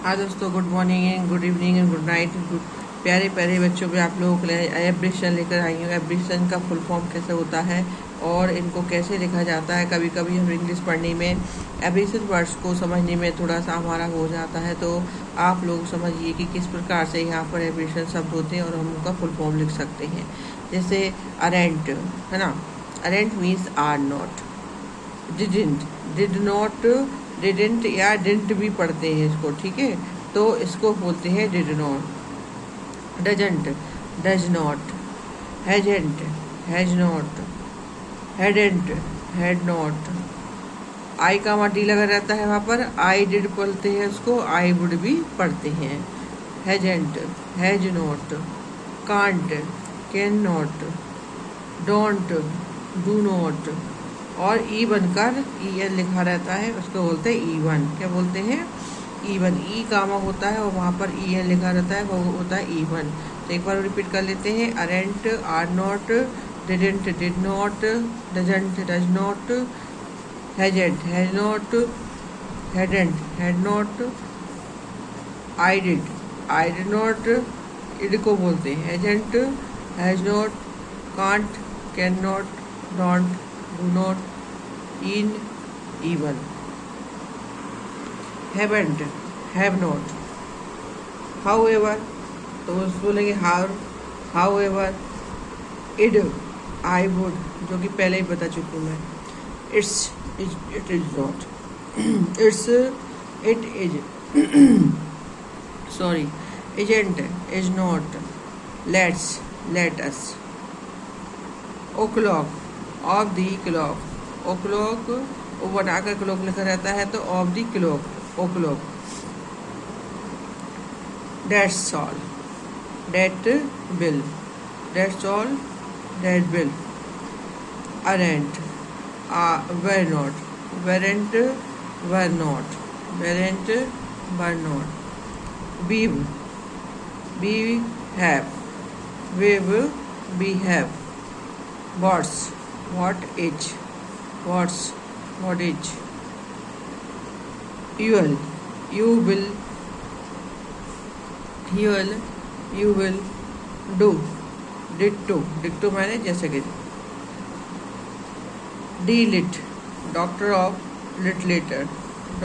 हाँ दोस्तों, good morning and good evening and good night. Good प्यारे प्यारे बच्चों में आप लोगों के लिए एब्रिशन लेकर आई हूँ। एब्रिशन का फुल फॉर्म कैसे होता है और इनको कैसे लिखा जाता है। कभी कभी हम इंग्लिश पढ़ने में एब्रिशन वर्ड्स को समझने में थोड़ा सा हमारा हो जाता है, तो आप लोग समझिए कि किस प्रकार से यहाँ पर एब्रिशन शब्द होते हैं और हम उनका फुल फॉर्म लिख सकते हैं। जैसे अरेंट है ना, aren't means are not, didn't, did not, didn't या डिडंट भी पढ़ते हैं इसको, ठीक है। तो इसको बोलते हैं did not. Doesn't, does not, hasn't, has not, hadn't, had not. I का डी लगा रहता है वहाँ पर, आई डिड पढ़ते हैं उसको, आई वुड भी पढ़ते हैं। Hasn't, has not, can't, can not, don't, do not. और ई बनकर ई एन लिखा रहता है, उसको बोलते हैं ईवन। क्या बोलते हैं? ईवन। ई कामा होता है और वहाँ पर ई एन लिखा रहता है, वो होता है ईवन। तो एक बार रिपीट कर लेते हैं। Aren't, are not, didn't, did not, doesn't, does not, hasn't, has not, hadn't, had not, I did not, I'd को बोलते हैं hasn't, has not, can't, can not, don't, do not, in, even. Haven't, have not, however, तो उसको बोलेंगे however. I'd, I would, जो कि पहले ही बता चुकी हूँ मैं। It's, it is not, it's, it is, sorry, isn't, is not, let's, late us. O'clock, of the clock, o clock, वो बनाकर क्लॉक लिखा रहता है तो of the clock, o clock. That's all, that will, that's all, that will. Aren't, were not, weren't, were not, weren't, were not. We've, we have, we've, we have. What's, what is, what's, what is। You'll, you will, you'll, you will। Do, ditto, ditto मैंने जैसे कि। Delit, doctor of literature,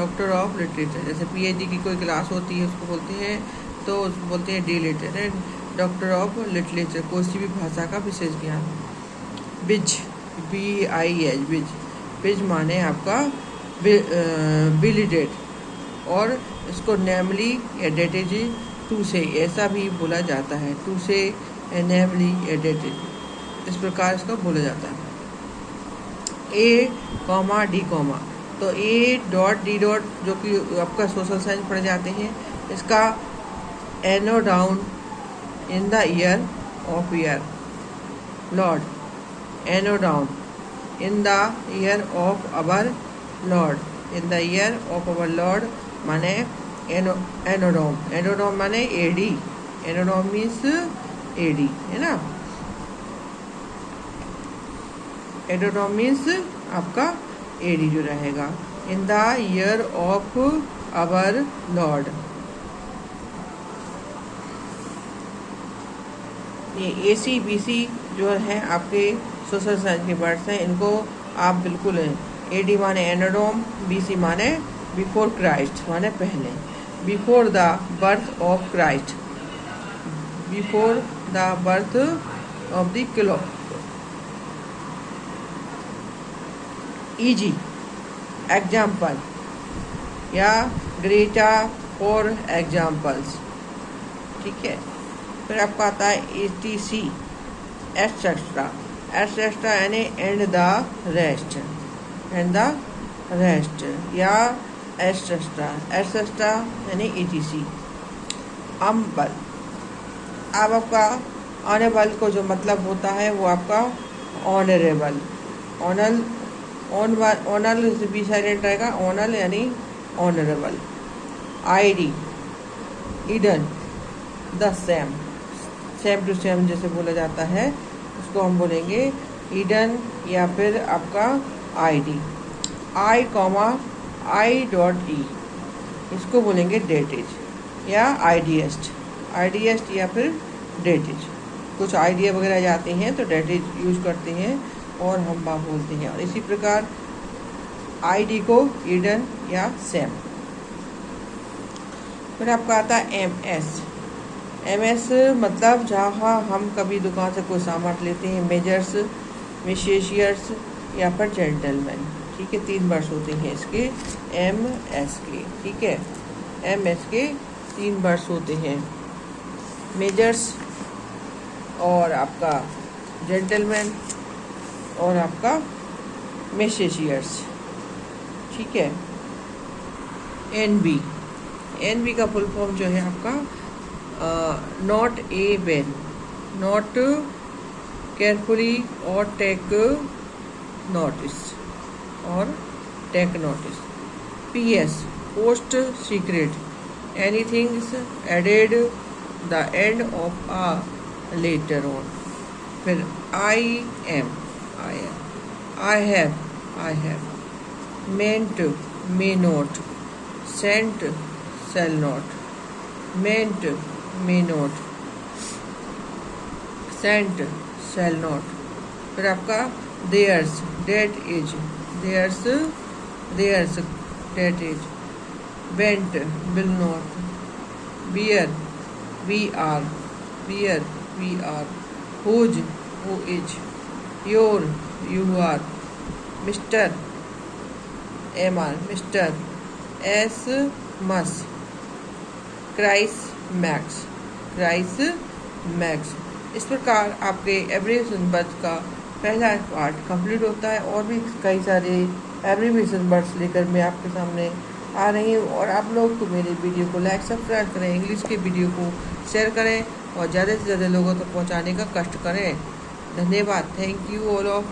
doctor of literature। जैसे PhD की कोई class होती है उसको बोलते हैं, तो उसको बोलते हैं डिलिटर, डॉक्टर ऑफ लिटरेचर, कोई भी भाषा का विशेष ज्ञान। बिज, बी आई एच, बिज, बिज माने आपका बिलिडेड, और इसको नेमली या डेटेड टू से ऐसा भी बोला जाता है, टू से नेमली या डेटेड, इस प्रकार इसका बोला जाता है। ए कॉमा डी कॉमा, तो ए डॉट डी डॉट जो कि आपका सोशल साइंस पढ़ जाते हैं, इसका anno domini in the year of year, Lord, anno domini in the year of our Lord, in the year of our Lord माने एनोडोम, एनोडोम माने एडी, एनोडोम मीन्स एडी, है ना। एनोडोम मीन्स आपका एडी जो रहेगा। इन the year of our Lord, ये AC BC जो है आपके सोशल साइंस के वर्ड्स हैं, इनको आप बिल्कुल एडी माने एनोडोम, BC माने बिफोर क्राइस्ट माने पहले, before the birth of Christ, before the birth of the clock. Easy, example या ग्रेटा फॉर एग्जाम्पल्स, ठीक है। फिर आपका आता है ATC, एटसेट्रा, एटसेट्रा यानी and the rest, and the rest, या एटसेट्रा, एटसेट्रा यानी ATC। अम्बल, अब आपका ऑनेबल को जो मतलब होता है वो आपका ऑनरेबल, ऑनल, ऑनल भी साइलेंट रहेगा, ऑनल यानी ऑनरेबल। ID, ईडन, the same, same to same जैसे बोला जाता है उसको हम बोलेंगे ईडन, या फिर आपका ID। I comma I dot E, इसको बोलेंगे डेटेज। या आईडीएस्ट या फिर डेटेज। कुछ आइडिया वगैरह जाते हैं तो डेटेज यूज करते हैं और हम बा बोलते हैं। और इसी प्रकार आईडी को ईडन या सैम। फिर आपका आता है एमएस मतलब जहाँ हम कभी दुकान से कोई सामान लेते हैं, मेजर्स, मिशेशियर्स या फिर जेंटलमैन। ठीक है, 3 वर्ड्स होते हैं इसके एमएस के। ठीक है, एमएस के 3 वर्ड्स होते हैं, मेजर्स और आपका जेंटलमैन और आपका मिशेशियर्स। ठीक है, एनबी का फुल फॉर्म जो है आपका nota bene, note carefully और टेक नोटिस और take notice. PS postscript, anything added the end of a letter on. फिर I have, mayn't may not, shan't shall not, meant may not, sent shall not। फिर आपका theirs that is, theirs that is, went will not, where we are, whose who is, your you are, Mr Mr, as must, Christmas. इस प्रकार आपके abbreviation words का पहला part complete होता है। और भी कई सारे एब्रीविएशन वर्ड्स लेकर मैं आपके सामने आ रही हूँ। और आप लोग तो मेरे वीडियो को लाइक सब्सक्राइब करें, इंग्लिश के वीडियो को शेयर करें और ज़्यादा से ज़्यादा लोगों तक पहुँचाने का कष्ट करें। धन्यवाद। Thank you all of.